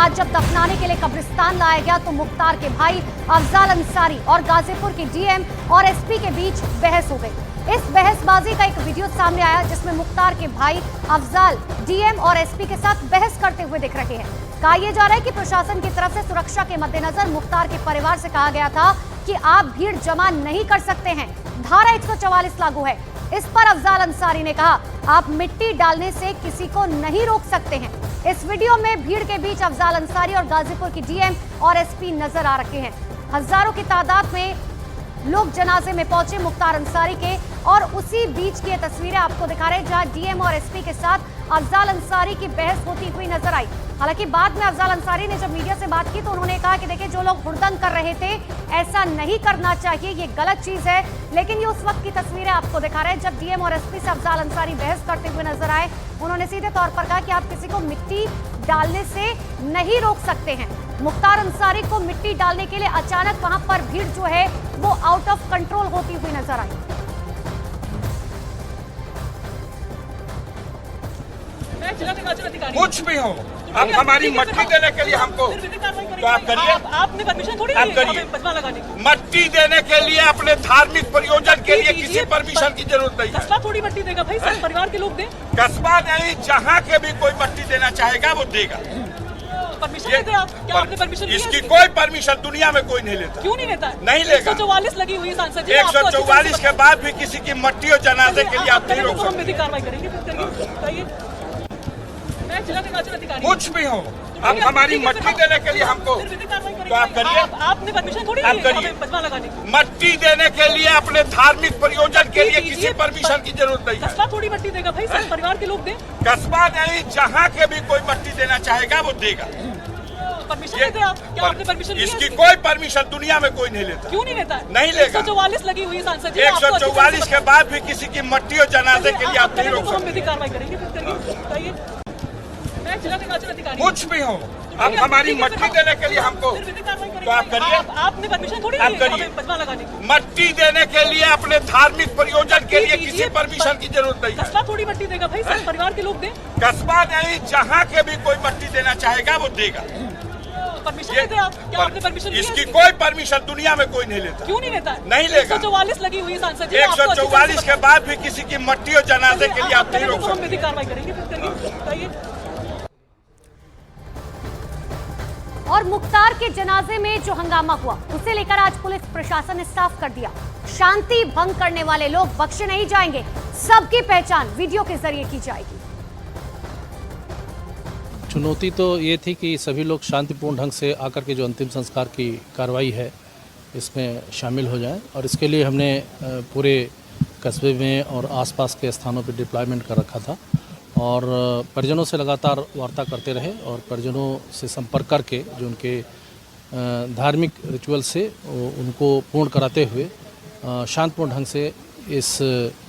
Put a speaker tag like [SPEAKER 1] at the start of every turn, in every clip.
[SPEAKER 1] आज जब दफनाने के लिए कब्रिस्तान लाया गया तो मुख्तार के भाई अफजाल अंसारी और गाजीपुर के डीएम और एसपी के बीच बहस हो गई। इस बहसबाजी का एक वीडियो सामने आया जिसमें मुख्तार के भाई अफजाल डीएम और एसपी के साथ बहस करते हुए दिख रहे हैं। कहा यह जा रहा है कि प्रशासन की तरफ से सुरक्षा के मद्देनजर मुख्तार के परिवार से कहा गया था कि आप भीड़ जमा नहीं कर सकते हैं, धारा 144 लागू है। इस पर अफजाल अंसारी ने कहा आप मिट्टी डालने से किसी को नहीं रोक सकते हैं। इस वीडियो में भीड़ के बीच अफजाल अंसारी और गाजीपुर की डीएम और एसपी नजर आ रखे हैं। हजारों की तादाद में लोग जनाजे में पहुंचे मुख्तार अंसारी के, और उसी बीच की तस्वीरें आपको दिखा रहे हैं जहां डीएम और एसपी के साथ अफजाल अंसारी की बहस होती हुई नजर आई। हालांकि बाद में अफजाल अंसारी ने जब मीडिया से बात की तो उन्होंने कहा कि देखिए जो लोग हुड़दंग कर रहे थे ऐसा नहीं करना चाहिए, ये गलत चीज है। लेकिन ये उस वक्त की तस्वीरें आपको दिखा रहे हैं जब डीएम और एसपी से अफजाल अंसारी बहस करते हुए नजर आए। उन्होंने सीधे तौर पर कहा कि आप किसी को मिट्टी डालने से नहीं रोक सकते हैं। मुख्तार अंसारी को मिट्टी डालने के लिए अचानक वहां पर भीड़ जो है वो आउट ऑफ कंट्रोल होती हुई नजर आई।
[SPEAKER 2] कुछ भी हो, अब हमारी मट्टी देने के लिए हमको तो आप करिए,
[SPEAKER 3] आपने परमिशन थोड़ी
[SPEAKER 2] आप करिए। मट्टी देने के लिए अपने धार्मिक प्रयोजन के लिए किसी परमिशन की जरूरत नहीं है।
[SPEAKER 3] कस्बा थोड़ी मट्टी देगा भाई, सब परिवार के लोग दें।
[SPEAKER 2] कस्बा नहीं, जहाँ के भी कोई मट्टी देना चाहेगा वो देगा।
[SPEAKER 3] परमिशन लेते हैं आप? क्या आपने परमिशन लिया?
[SPEAKER 2] इसकी कोई परमिशन दुनिया में कोई नहीं लेता।
[SPEAKER 3] क्यों नहीं लेता?
[SPEAKER 2] नहीं लेगा।
[SPEAKER 3] 144 लगी हुई सांसद जी,
[SPEAKER 2] 144 के बाद भी किसी की मट्टी और जनाजे के लिए आप नहीं रोक सकते।
[SPEAKER 3] हम विधिक कार्रवाई करेंगे, फिर करिए।
[SPEAKER 2] कुछ भी हो, अब हमारी मट्टी देने के लिए हमको तो आप करिए।
[SPEAKER 3] आपने परमिशन थोड़ी
[SPEAKER 2] आप करिए।
[SPEAKER 3] लगाने की
[SPEAKER 2] मट्टी देने के लिए अपने धार्मिक प्रयोजन के लिए किसी परमिशन की जरूरत नहीं है।
[SPEAKER 3] कस्बा थोड़ी मट्टी देगा भाई, सब परिवार के लोग दें।
[SPEAKER 2] कस्बा नहीं, जहाँ के भी कोई मट्टी देना चाहेगा वो देगा।
[SPEAKER 3] परमिशन लेते हैं आप? क्या आपने परमिशन लिया?
[SPEAKER 2] इसकी कोई परमिशन दुनिया में कोई नहीं लेता।
[SPEAKER 3] क्यों नहीं लेता?
[SPEAKER 2] नहीं लेगा।
[SPEAKER 3] 144 लगी हुई सांसद जी,
[SPEAKER 2] 144 के बाद भी किसी की मट्टी और जनाजे के लिए आप नहीं रोक
[SPEAKER 3] हम
[SPEAKER 2] सकते।
[SPEAKER 3] विधिक कार्रवाई करेंगे, फिर करिए।
[SPEAKER 2] कुछ भी हो, अब हमारी मट्टी देने के लिए हमको तो आप करिए।
[SPEAKER 3] आपने परमिशन थोड़ी
[SPEAKER 2] आप करिए।
[SPEAKER 3] लगाने की।
[SPEAKER 2] मट्टी देने के लिए अपने धार्मिक प्रयोजन के लिए किसी परमिशन की जरूरत नहीं है।
[SPEAKER 3] कस्बा थोड़ी मट्टी देगा भाई, सब परिवार के लोग दें।
[SPEAKER 2] कस्बा नहीं, जहाँ के भी कोई मट्टी देना चाहेगा वो देगा।
[SPEAKER 3] परमिशन लेते हैं आप? क्या आपने परमिशन लिया?
[SPEAKER 2] इसकी कोई परमिशन दुनिया में कोई नहीं लेता।
[SPEAKER 3] क्यों नहीं लेता?
[SPEAKER 2] नहीं लेगा।
[SPEAKER 3] 144 लगी हुई सांसद जी,
[SPEAKER 2] 144 के बाद भी किसी की मट्टी और जनाजे के लिए आप नहीं रोक
[SPEAKER 3] हम
[SPEAKER 2] सकते।
[SPEAKER 3] विधिक कार्रवाई करेंगे, फिर करिए।
[SPEAKER 1] और मुख्तार के जनाजे में जो हंगामा हुआ उसे लेकर आज पुलिस प्रशासन ने साफ कर दिया, शांति भंग करने वाले लोग बख्शे नहीं जाएंगे, सबकी पहचान वीडियो के जरिए की जाएगी।
[SPEAKER 4] चुनौती तो ये थी कि सभी लोग शांतिपूर्ण ढंग से आकर के जो अंतिम संस्कार की कार्रवाई है इसमें शामिल हो जाएं, और इसके लिए हमने पूरे कस्बे में और आसपास के स्थानों पर डिप्लॉयमेंट कर रखा था, और परिजनों से लगातार वार्ता करते रहे और परिजनों से संपर्क करके जो उनके धार्मिक रिचुअल से उनको पूर्ण कराते हुए शांतिपूर्ण ढंग से इस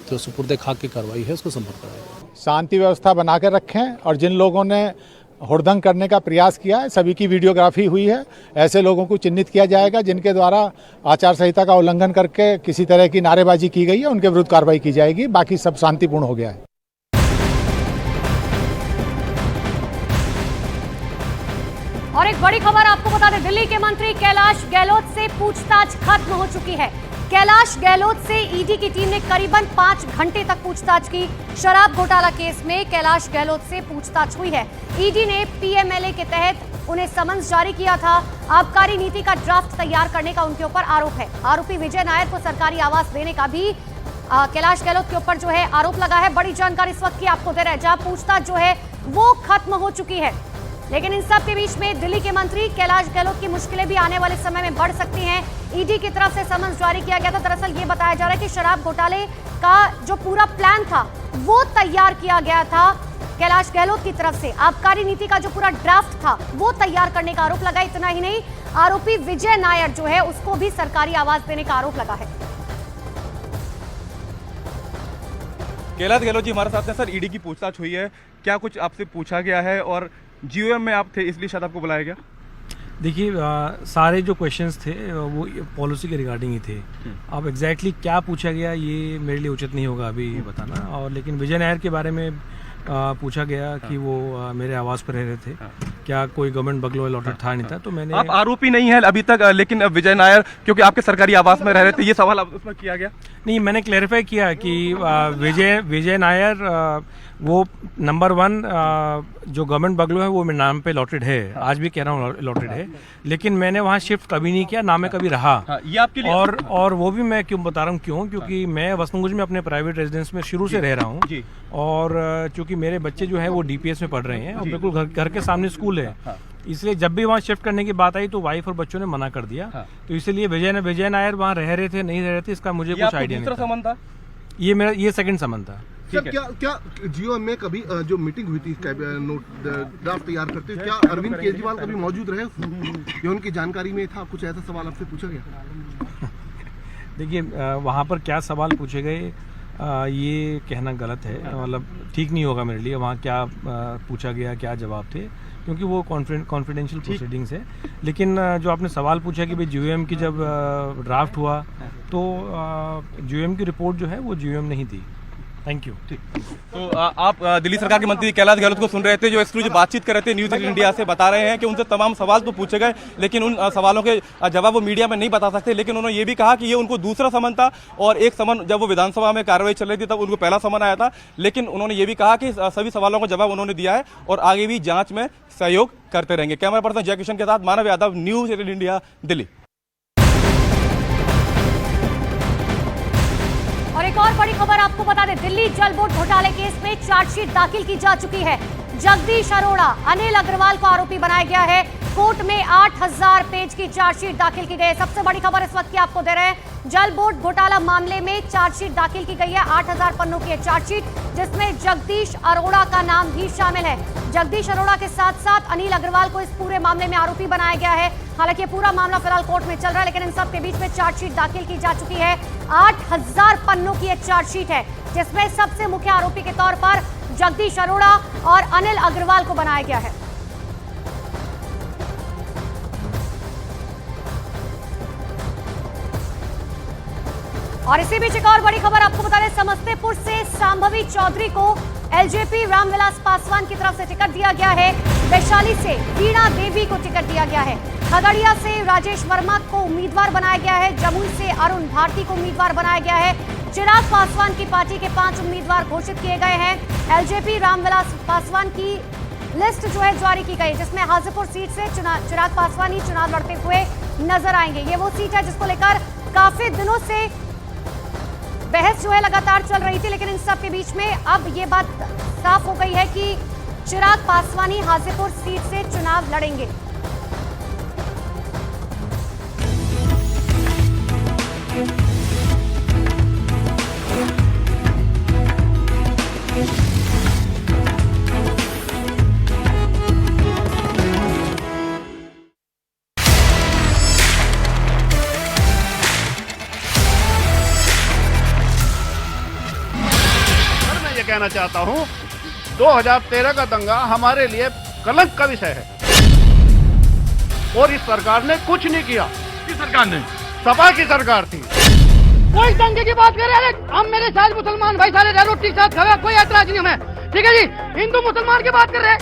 [SPEAKER 4] जो सुपुर्दे खाक की कार्रवाई है उसको संपन्न कराया।
[SPEAKER 5] शांति व्यवस्था बनाकर रखें, और जिन लोगों ने हुड़दंग करने का प्रयास किया है सभी की वीडियोग्राफी हुई है। ऐसे लोगों को चिन्हित किया जाएगा जिनके द्वारा आचार संहिता का उल्लंघन करके किसी तरह की नारेबाजी की गई है, उनके विरुद्ध कार्रवाई की जाएगी। बाकी सब शांतिपूर्ण हो गया है।
[SPEAKER 1] और एक बड़ी खबर आपको बता दें, दिल्ली के मंत्री कैलाश गहलोत से पूछताछ खत्म हो चुकी है। कैलाश गहलोत से ईडी की टीम ने करीबन 5 घंटे तक पूछताछ की। शराब घोटाला केस में कैलाश गहलोत से पूछताछ हुई है। ईडी ने पीएमएलए के तहत उन्हें समन्स जारी किया था। आबकारी नीति का ड्राफ्ट तैयार करने का उनके ऊपर आरोप है। आरोपी विजय नायर को सरकारी आवास देने का भी कैलाश गहलोत के ऊपर जो है आरोप लगा है। बड़ी जानकारी इस वक्त की आपको दे रहे हैं, जहां पूछताछ जो है वो खत्म हो चुकी है। लेकिन इन सब के बीच में दिल्ली के मंत्री कैलाश गहलोत की मुश्किलें भी आने वाले समय में बढ़ सकती हैं। ईडी की तरफ से समन्स जारी किया गया था। दरअसल ये बताया जा रहा है कि शराब घोटाले का जो पूरा प्लान था वो तैयार किया गया था कैलाश गहलोत की तरफ से। आबकारी नीति का जो पूरा ड्राफ्ट था वो तैयार करने का आरोप लगा। इतना ही नहीं, आरोपी विजय नायर जो है उसको भी सरकारी आवास देने का आरोप लगा है।
[SPEAKER 6] कैलाश गहलोत जी हमारे साथ हैं। सर, ईडी की पूछताछ हुई है, क्या कुछ आपसे पूछा गया है और जीओएम में आप थे इसलिए शायद आपको बुलाया गया?
[SPEAKER 7] देखिए, सारे जो क्वेश्चंस थे वो पॉलिसी के रिगार्डिंग ही थे। अब एग्जैक्टली क्या पूछा गया ये मेरे लिए उचित नहीं होगा अभी बताना। और लेकिन विजय नायर के बारे में पूछा गया कि वो मेरे आवास पर रह रहे थे, क्या कोई गवर्नमेंट बंगलो अलॉटेड था नहीं था, तो मैंने
[SPEAKER 6] आप आरोपी नहीं है अभी तक, लेकिन विजय नायर क्योंकि आपके सरकारी आवास में रह रहे थे, ये सवाल उसमें किया गया।
[SPEAKER 7] नहीं, मैंने क्लैरिफाई किया कि विजय नायर वो नंबर 1 जो गवर्नमेंट बंगलो है वो मेरे नाम पे अलॉटेड है, आज भी कह रहा हूँ अलॉटेड है, लेकिन मैंने वहाँ शिफ्ट कभी नहीं किया, ना मैं कभी रहा।
[SPEAKER 6] ये आपके लिए
[SPEAKER 7] और वो भी मैं क्यों बता रहा हूँ क्यों, क्योंकि मैं वसंतकुंज में अपने प्राइवेट रेजिडेंस में शुरू से रह रहा हूँ, और चूंकि मेरे बच्चे जो है वो DPS में पढ़ रहे हैं और बिल्कुल घर के सामने स्कूल है, इसलिए जब भी वहाँ शिफ्ट करने की बात आई तो वाइफ और बच्चों ने मना कर दिया। तो इसलिए विजय नायर वहाँ रह रहे थे नहीं रह रहे थे इसका मुझे कुछ आइडिया नहीं था। ये मेरा ये सेकंड समन था।
[SPEAKER 8] सर, क्या जीओएम में कभी जो मीटिंग हुई थी नोट ड्राफ्ट तैयार करते हुए, क्या अरविंद केजरीवाल कभी मौजूद रहे या उनकी जानकारी में था? कुछ ऐसा सवाल आपसे पूछा गया?
[SPEAKER 7] देखिए, वहाँ पर क्या सवाल पूछे गए ये कहना गलत है, मतलब ठीक नहीं होगा मेरे लिए वहाँ क्या पूछा गया, क्या जवाब थे, क्योंकि वो कॉन्फिडेंशियल प्रोसीडिंग्स है। लेकिन जो आपने सवाल पूछा कि भाई जीओएम की जब ड्राफ्ट हुआ तो जीओएम की रिपोर्ट जो है वो जीओएम नहीं दी। Thank you.
[SPEAKER 6] तो आप दिल्ली सरकार के मंत्री कैलाश गहलोत को सुन रहे थे, जो एक्सक्लूसिव बातचीत कर रहे थे न्यूज 18 इंडिया से, बता रहे हैं कि उनसे तमाम सवाल तो पूछे गए लेकिन उन सवालों के जवाब वो मीडिया में नहीं बता सकते। लेकिन उन्होंने ये भी कहा कि ये उनको दूसरा समन था और एक समन जब वो विधानसभा में कार्रवाई चल रही थी तब उनको पहला समन आया था। लेकिन उन्होंने ये भी कहा कि सभी सवालों का जवाब उन्होंने दिया है और आगे भी जांच में सहयोग करते रहेंगे। कैमरा पर्सन जय किशन के साथ मानव यादव, न्यूज 18 इंडिया, दिल्ली।
[SPEAKER 1] और एक और बड़ी खबर आपको बता दें, दिल्ली जल बोर्ड घोटाले केस में चार्जशीट दाखिल की जा चुकी है। जगदीश अरोड़ा, अनिल अग्रवाल को आरोपी बनाया गया है। कोर्ट में 8000 पेज की चार्जशीट दाखिल की गई है। सबसे बड़ी खबर इस वक्त की आपको दे रहे हैं, जल बोर्ड घोटाला मामले में चार्जशीट दाखिल की गई है। 8000 पन्नों की चार्जशीट जिसमें जगदीश अरोड़ा का नाम भी शामिल है। जगदीश अरोड़ा के साथ साथ अनिल अग्रवाल को इस पूरे मामले में आरोपी बनाया गया है। हालांकि ये पूरा मामला फिलहाल कोर्ट में चल रहा है, लेकिन इन सब के बीच में चार्जशीट दाखिल की जा चुकी है। 8000 पन्नों की एक चार्जशीट है जिसमें सबसे मुख्य आरोपी के तौर पर जगदीश अरोड़ा और अनिल अग्रवाल को बनाया गया है। और इसी बीच एक और बड़ी खबर आपको बता दें, समस्तीपुर से शांभवी चौधरी को एलजेपी रामविलास पासवान की तरफ से टिकट दिया गया है। वैशाली से वीणा देवी को टिकट दिया गया है। खगड़िया से राजेश वर्मा को उम्मीदवार बनाया गया है। जमुई से अरुण भारती को उम्मीदवार बनाया गया है। चिराग पासवान की पार्टी के 5 उम्मीदवार घोषित किए गए हैं। एलजेपी रामविलास पासवान की लिस्ट जो है जारी की गई, जिसमें हाजीपुर सीट से चिराग पासवान ही चुनाव लड़ते हुए नजर आएंगे। ये वो सीट है जिसको लेकर काफी दिनों से बहस जो है लगातार चल रही थी, लेकिन इन सब के बीच में अब ये बात साफ हो गई है कि चिराग पासवान ही हाजीपुर सीट से चुनाव लड़ेंगे।
[SPEAKER 9] कहना चाहता हूं, 2013 का दंगा हमारे लिए कलंक का विषय है और इस सरकार ने कुछ नहीं किया। किस सरकार ने? सपा की सरकार थी।
[SPEAKER 10] कोई दंगे की बात कर रहे हैं, हम मेरे साथ मुसलमान भाई सारे रोटी के साथ खड़े, कोई ऐतराज नहीं हमें, ठीक है जी। हिंदू मुसलमान की बात कर रहे हैं।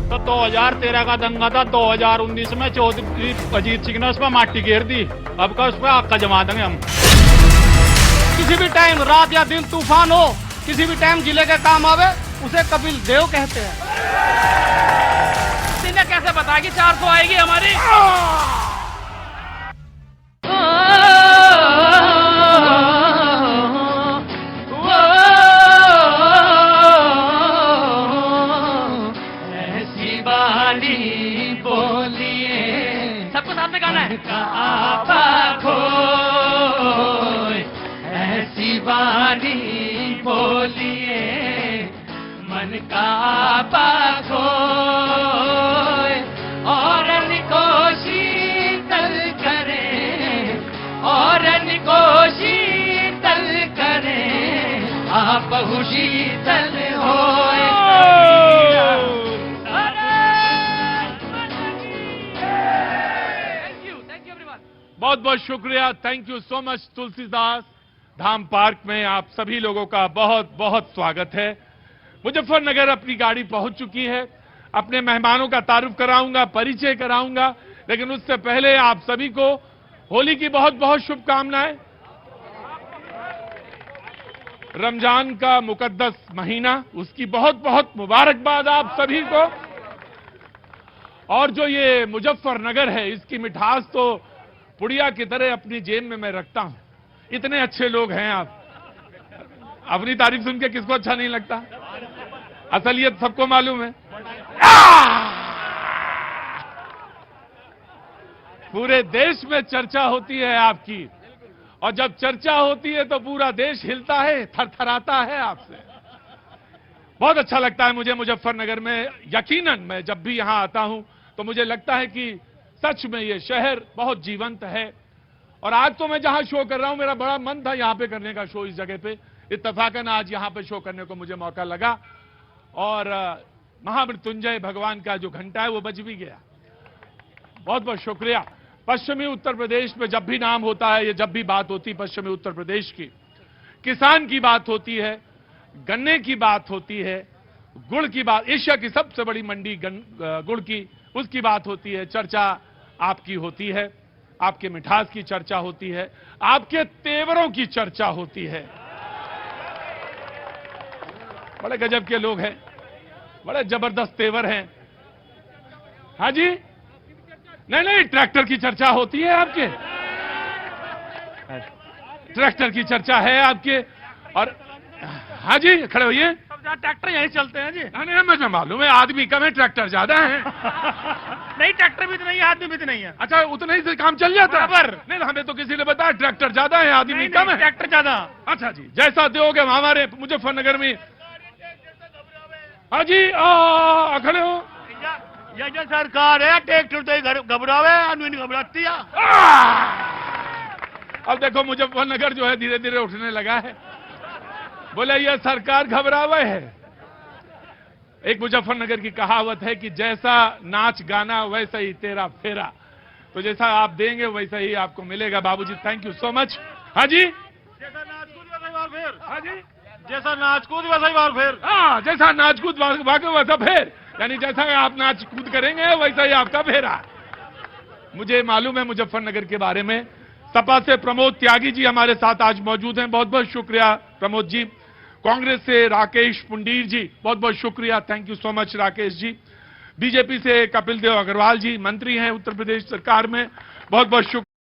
[SPEAKER 11] तो 2013 का दंगा था, 2019 में चौधरी अजीत सिंह ने उस पर माटी घेर दी, अब का उस पर आग जमा देंगे हम। किसी भी टाइम रात या दिन तूफान हो, किसी भी टाइम जिले के काम आवे, उसे कपिल देव कहते हैं। इन्हें कैसे पता कि 400 आएगी हमारी? ऐसी बाली बोलिए, सबको साथ में गाना है। ऐसी बाली बोलिए, मन का खोए और को शीतल करे, और को शीतल करे, आप शीतल होए। बहुत बहुत शुक्रिया, thank you so much Tulsidas. Dham park में आप सभी लोगों का बहुत बहुत स्वागत है। मुजफ्फरनगर अपनी गाड़ी पहुंच चुकी है। अपने मेहमानों का तारुफ कराऊंगा, परिचय कराऊंगा, लेकिन उससे पहले आप सभी को होली की बहुत बहुत शुभकामनाएं। रमजान का मुकद्दस महीना, उसकी बहुत बहुत मुबारकबाद आप सभी को। और जो ये मुजफ्फरनगर है, इसकी मिठास तो पुड़िया की तरह अपनी जेब में मैं रखता हूं। इतने अच्छे लोग हैं आप। अपनी तारीफ सुन के किसको अच्छा नहीं लगता? असलियत सबको मालूम है। पूरे देश में चर्चा होती है आपकी, और जब चर्चा होती है तो पूरा देश हिलता है, थरथराता है आपसे। बहुत अच्छा लगता है मुझे मुजफ्फरनगर में। यकीनन मैं जब भी यहां आता हूं तो मुझे लगता है कि सच में ये शहर बहुत जीवंत है। और आज तो मैं जहां शो कर रहा हूं, मेरा बड़ा मन था यहां पे करने का शो, इस जगह पे। इत्तेफाकन आज यहां पे शो करने को मुझे मौका लगा, और महामृत्युंजय भगवान का जो घंटा है वो बज भी गया। बहुत बहुत शुक्रिया। पश्चिमी उत्तर प्रदेश में जब भी नाम होता है, ये जब भी बात होती है पश्चिमी उत्तर प्रदेश की, किसान की बात होती है, गन्ने की बात होती है, गुड़ की बात, एशिया की सबसे बड़ी मंडी गुड़ की, उसकी बात होती है, चर्चा आपकी होती है, आपके मिठास की चर्चा होती है, आपके तेवरों की चर्चा होती है। बड़े गजब के लोग हैं, बड़े जबरदस्त तेवर हैं। हाँ जी, नहीं, ट्रैक्टर की चर्चा होती है आपके, ट्रैक्टर की चर्चा है आपके। और हाँ जी, खड़े होइए।
[SPEAKER 10] ट्रैक्टर यहीं चलते हैं जी।
[SPEAKER 11] नहीं, मुझे मालूम है आदमी कम है, ट्रैक्टर ज्यादा है।
[SPEAKER 10] नहीं, ट्रैक्टर भी तो नहीं है, आदमी भी तो नहीं है।
[SPEAKER 11] अच्छा, उतना ही से काम चल जाता है। नहीं, हमें तो किसी ने बताया ट्रैक्टर ज्यादा है, आदमी कम है।
[SPEAKER 10] ट्रैक्टर ज्यादा।
[SPEAKER 11] अच्छा जी, जैसा दोगे हमारे मुजफ्फरनगर में। हाँ जी, खड़े हो।
[SPEAKER 10] ये जो सरकार है, ट्रैक्टर तो घबरावे, आदमी नहीं घबराती है।
[SPEAKER 11] अब देखो मुजफ्फरनगर जो है धीरे धीरे उठने लगा है। बोले ये सरकार घबरावे है। एक मुजफ्फरनगर की कहावत है कि जैसा नाच गाना वैसा ही तेरा फेरा। तो जैसा आप देंगे वैसा ही आपको मिलेगा। बाबूजी, थैंक यू सो मच। हाँ जी,
[SPEAKER 10] जैसा नाच कूद वैसा ही बार फेर।
[SPEAKER 11] हाँ जी,
[SPEAKER 10] जैसा नाच कूद वैसा ही बार फेर।
[SPEAKER 11] हाँ, जैसा नाच कूद वैसा फेर, यानी जैसा आप नाच कूद करेंगे वैसा ही आपका फेरा। मुझे मालूम है मुजफ्फरनगर के बारे में। सपा से प्रमोद त्यागी जी हमारे साथ आज मौजूद हैं, बहुत बहुत शुक्रिया प्रमोद जी। कांग्रेस से राकेश पुंडीर जी, बहुत बहुत शुक्रिया, thank you so much Rakesh ji. BJP से कपिल देव अग्रवाल जी, मंत्री हैं उत्तर प्रदेश सरकार में, बहुत बहुत शुक्रिया।